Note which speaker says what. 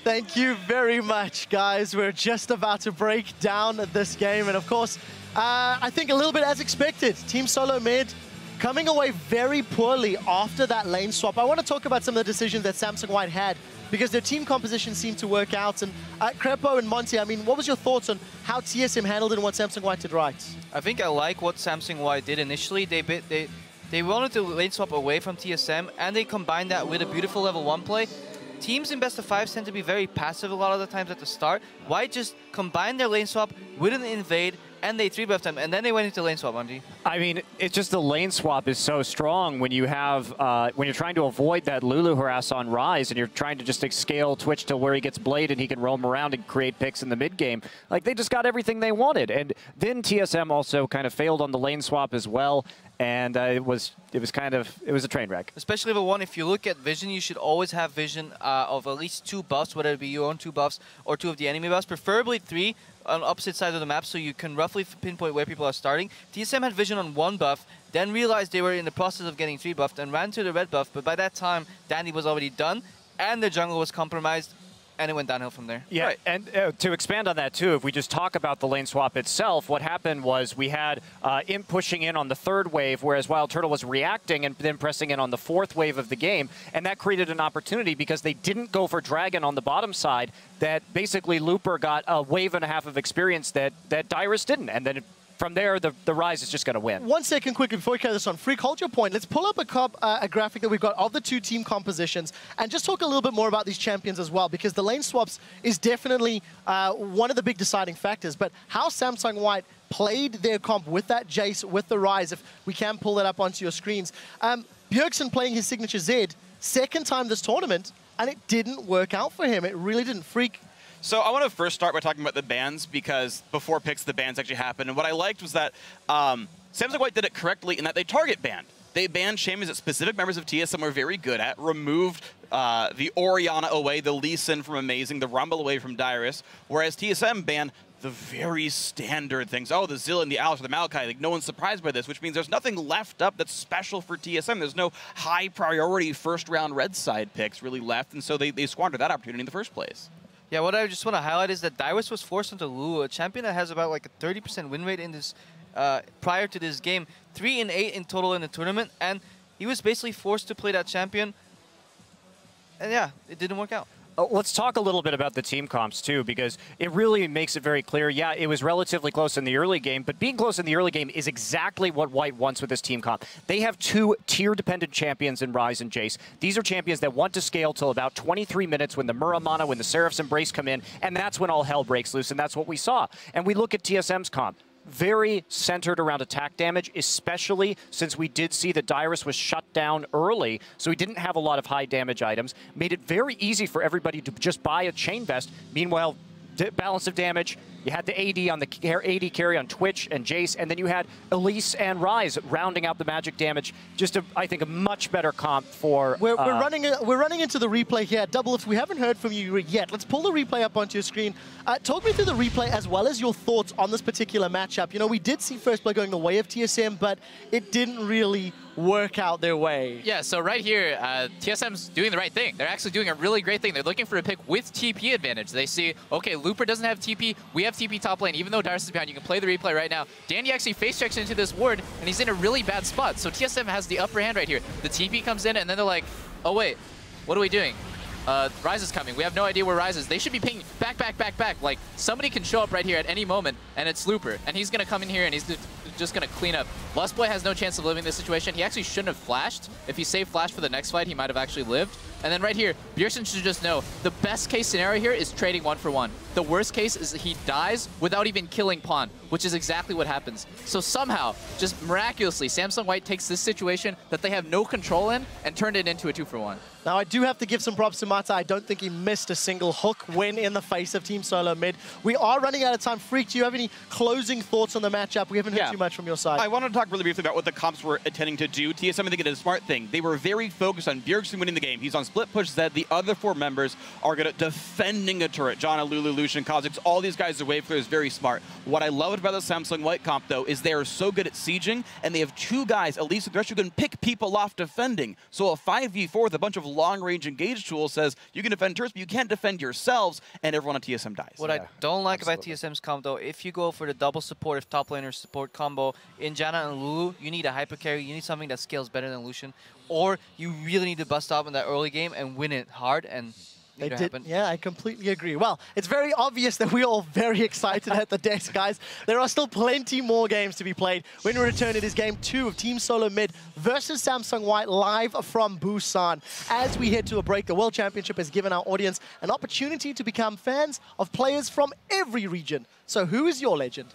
Speaker 1: Thank you very much, guys. We're just about to break down this game. And of course, I think a little bit as expected, Team SoloMid coming away very poorly after that lane swap. I want to talk about some of the decisions that Samsung White had because their team composition seemed to work out. And Crepo and Monty, I mean, what was your thoughts on how TSM handled it and what Samsung White did right?
Speaker 2: I think I like what Samsung White did initially. They wanted to lane swap away from TSM, and they combined that with a beautiful level 1 play. Teams in best of 5s tend to be very passive a lot of the times at the start. White just combined their lane swap with an invade, and they 3-buffed them, and then they went into lane swap, MG.
Speaker 3: I mean, it's just the lane swap is so strong when you have, when you're trying to avoid that Lulu harass on Rise, and you're trying to just scale Twitch to where he gets Blade and he can roam around and create picks in the mid game. Like, they just got everything they wanted. And then TSM also kind of failed on the lane swap as well. And it was a train wreck.
Speaker 2: Especially level 1, if you look at vision, you should always have vision of at least 2 buffs, whether it be your own 2 buffs or 2 of the enemy buffs, preferably 3 on opposite sides of the map so you can roughly pinpoint where people are starting. TSM had vision on 1 buff, then realized they were in the process of getting 3 buffed and ran to the red buff, but by that time, Dandy was already done and the jungle was compromised. And it went downhill from there.
Speaker 3: Yeah, right. And to expand on that too, if we just talk about the lane swap itself, what happened was we had Imp pushing in on the 3rd wave, whereas Wild Turtle was reacting and then pressing in on the 4th wave of the game, and that created an opportunity because they didn't go for Dragon on the bottom side, that basically Looper got a wave and a half of experience that Dyrus didn't, and then from there, the Rise is just going to win. 1
Speaker 1: second quickly before we carry this on. Freak, hold your point. Let's pull up a graphic that we've got of the 2 team compositions and just talk a little bit more about these champions as well, because the lane swaps is definitely one of the big deciding factors. But how Samsung White played their comp with that Jace, with the Rise, if we can pull that up onto your screens. Bjergsen playing his signature Z, 2nd time this tournament, and it didn't work out for him. It really didn't. Freak.
Speaker 4: So I want to first start by talking about the bans, because before picks, the bans actually happened. And what I liked was that Samsung White did it correctly in that they target banned. They banned Shaman that specific members of TSM were very good at, removed the Orianna away, the Lee Sin from Amazing, the Rumble away from Dyrus, whereas TSM banned the very standard things. Oh, the Zill and the Alice or the Maokai. Like, no one's surprised by this, which means there's nothing left up that's special for TSM. There's no high priority first round red side picks really left, and so they squandered that opportunity in the first place.
Speaker 2: Yeah, what I just want to highlight is that Dyrus was forced into Lulu, a champion that has about like a 30% win rate in this prior to this game, 3 and 8 in total in the tournament, and he was basically forced to play that champion. And yeah, it didn't work out.
Speaker 3: Let's talk a little bit about the team comps, too, because it really makes it very clear. Yeah, it was relatively close in the early game, but being close in the early game is exactly what White wants with this team comp. They have 2 tier-dependent champions in Rise and Jace. These are champions that want to scale till about 23 minutes when the Muramana, when the Seraph's Embrace come in, and that's when all hell breaks loose, and that's what we saw. And we look at TSM's comp. Very centered around attack damage, especially since we did see that Dyrus was shut down early, so he didn't have a lot of high damage items. Made it very easy for everybody to just buy a Chain Vest. Meanwhile, balance of damage, you had the AD on the AD carry on Twitch and Jace, and then you had Elise and Rise rounding out the magic damage. Just, I think, a much better comp for...
Speaker 1: We're running into the replay here. Doublelift, we haven't heard from you yet. Let's pull the replay up onto your screen. Talk me through the replay as well as your thoughts on this particular matchup. You know, we did see First Blood going the way of TSM, but it didn't really work out their way.
Speaker 5: Yeah, so right here, TSM's doing the right thing. They're actually doing a really great thing. They're looking for a pick with TP advantage. They see, okay, Looper doesn't have TP. We have TP top lane. Even though Dyrus is behind, you can play the replay right now. Dandy actually face checks into this ward, and he's in a really bad spot. So TSM has the upper hand right here. The TP comes in, and then they're like, oh wait, what are we doing? Rise is coming. We have no idea where Rise is. They should be pinging back, back, back, back. Like, somebody can show up right here at any moment, and it's Looper. And he's going to come in here, and he's just going to clean up. Lustboy has no chance of living this situation. He actually shouldn't have flashed. If he saved flash for the next fight, he might have actually lived. And then right here, Bjergsen should just know, the best case scenario here is trading 1-for-1. The worst case is that he dies without even killing Pawn, which is exactly what happens. So somehow, just miraculously, Samsung White takes this situation that they have no control in and turned it into a 2-for-1.
Speaker 1: Now, I do have to give some props to Mata. I don't think he missed a single hook win in the face of Team SoloMid. We are running out of time. Freak, do you have any closing thoughts on the matchup? We haven't heard too much from your side.
Speaker 4: I want to talk really briefly about what the comps were intending to do. TSM, I think, did a smart thing. They were very focused on Bjergsen winning the game. He's on split push Zed. The other 4 members are good at defending a turret. Janna, Lulu, Lucian, Kha'Zix, all these guys, the wave clear is very smart. What I loved about the Samsung White comp, though, is they are so good at sieging, and they have two guys, Elise and Thresh, who can pick people off defending. So a 5v4 with a bunch of long-range engage tools says you can defend turrets, but you can't defend yourselves, and everyone on TSM dies.
Speaker 2: What I don't like about TSM's comp, though, if you go for the double support, if top laner support combo in Janna and Lulu, you need a hyper carry, you need something that scales better than Lucian, or you really need to bust up in that early game and win it hard, and
Speaker 1: They did. Yeah, I completely agree. Well, it's very obvious that we're all very excited at the desk, guys. There are still plenty more games to be played. When we return, it is Game 2 of Team SoloMid versus Samsung White live from Busan. As we head to a break, the World Championship has given our audience an opportunity to become fans of players from every region. So who is your legend?